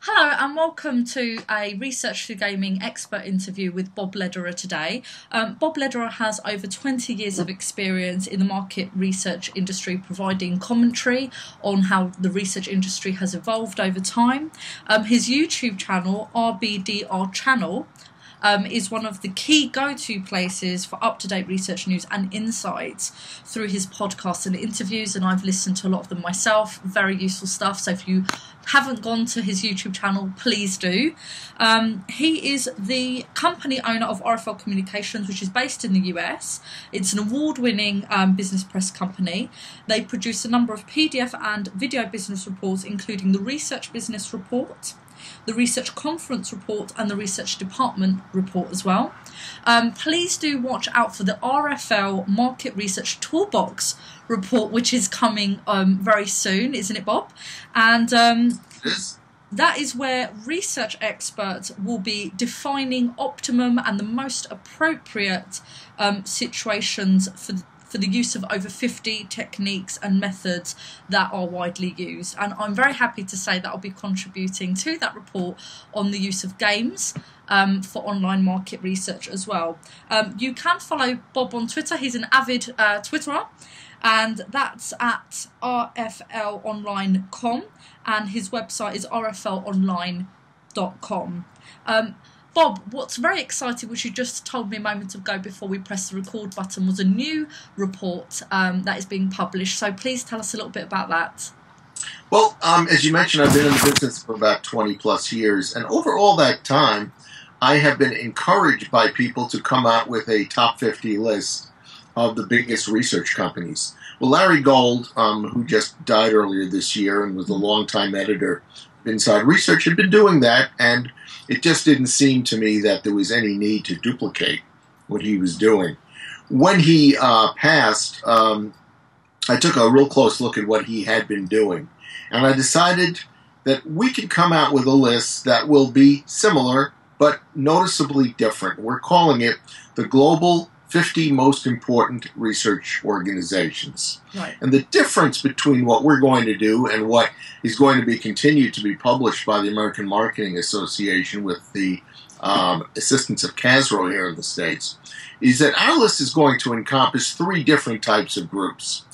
Hello and welcome to a Research for Gaming expert interview with Bob Lederer today. Bob Lederer has over 20 years of experience in the market research industry, providing commentary on how the research industry has evolved over time. His YouTube channel, RBDR Channel, is one of the key go-to places for up-to-date research news and insights through his podcasts and interviews, and I've listened to a lot of them myself. Very useful stuff, so if you haven't gone to his YouTube channel, please do. He is the company owner of RFL Communications, which is based in the US. It's an award-winning business press company. They produce a number of PDF and video business reports, including the Research Business Report, the Research Conference Report, and the Research Department Report as well. Please do watch out for the RFL Market Research Toolbox report, which is coming very soon, isn't it, Bob? And that is where research experts will be defining optimum and the most appropriate situations for the use of over 50 techniques and methods that are widely used. And I'm very happy to say that I'll be contributing to that report on the use of games for online market research as well. You can follow Bob on Twitter. He's an avid Twitterer, and that's at rflonline.com, and his website is rflonline.com. Bob, what's very exciting, which you just told me a moment ago before we pressed the record button, was a new report that is being published. So please tell us a little bit about that. Well, as you mentioned, I've been in the business for about 20 plus years. And over all that time, I have been encouraged by people to come out with a top 50 list of the biggest research companies. Well, Larry Gold, who just died earlier this year and was a longtime editor of Inside Research, had been doing that, and it just didn't seem to me that there was any need to duplicate what he was doing. When he passed, I took a real close look at what he had been doing, and I decided that we could come out with a list that will be similar but noticeably different. We're calling it the Global 50 Most Important Research Organizations. Right. And the difference between what we're going to do and what is going to be continued to be published by the American Marketing Association with the assistance of CASRO here in the States is that our list is going to encompass three different types of groups.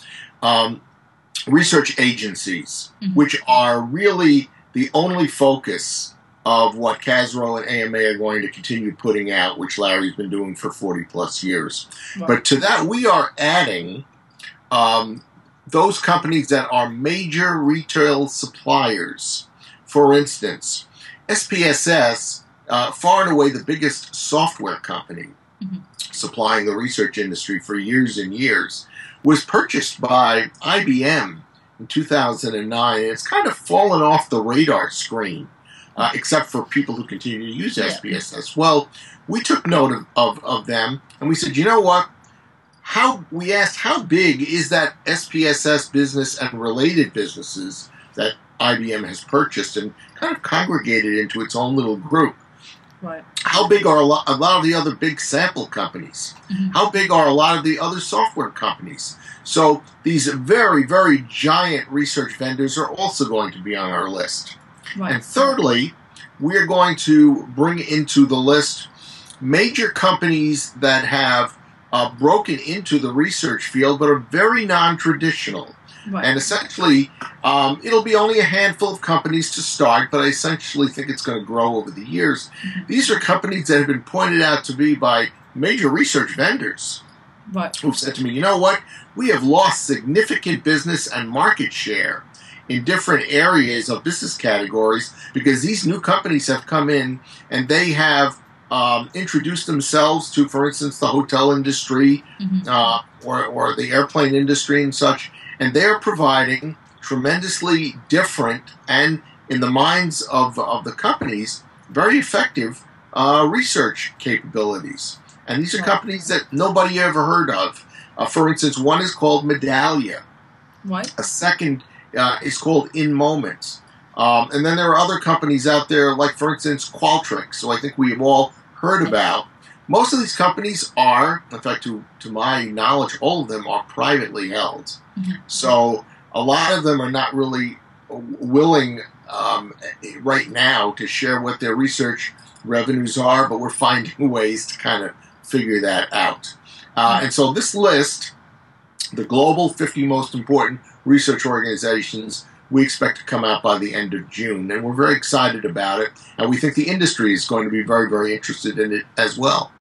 Research agencies, which are really the only focus of what CASRO and AMA are going to continue putting out, which Larry's been doing for 40 plus years. Right. But to that, we are adding those companies that are major retail suppliers. For instance, SPSS, far and away the biggest software company supplying the research industry for years and years, was purchased by IBM in 2009. And it's kind of fallen off the radar screen. Except for people who continue to use SPSS. Well, we took note of them, and we said, you know what? We asked, how big is that SPSS business and related businesses that IBM has purchased and kind of congregated into its own little group? Right. How big are a lot of the other big sample companies? How big are a lot of the other software companies? So these very, very giant research vendors are also going to be on our list. Right. And thirdly, we are going to bring into the list major companies that have broken into the research field but are very non-traditional. Right. And essentially, it'll be only a handful of companies to start, but I essentially think it's going to grow over the years. These are companies that have been pointed out to be by major research vendors. Right. Who've said to me, you know what, we have lost significant business and market share in different areas of business categories because these new companies have come in and they have introduced themselves to, for instance, the hotel industry or the airplane industry and such, and they're providing tremendously different and, in the minds of the companies, very effective research capabilities. And these are companies that nobody ever heard of. For instance, one is called Medallia. What? A second is called In Moments. And then there are other companies out there, like, for instance, Qualtrics, so I think we have all heard about. Most of these companies are, in fact, to my knowledge, all of them are privately held. So a lot of them are not really willing right now to share what their research revenues are, but we're finding ways to kind of figure that out. And so this list, the global 50 most important research organizations, we expect to come out by the end of June. And we're very excited about it. And we think the industry is going to be very, very interested in it as well.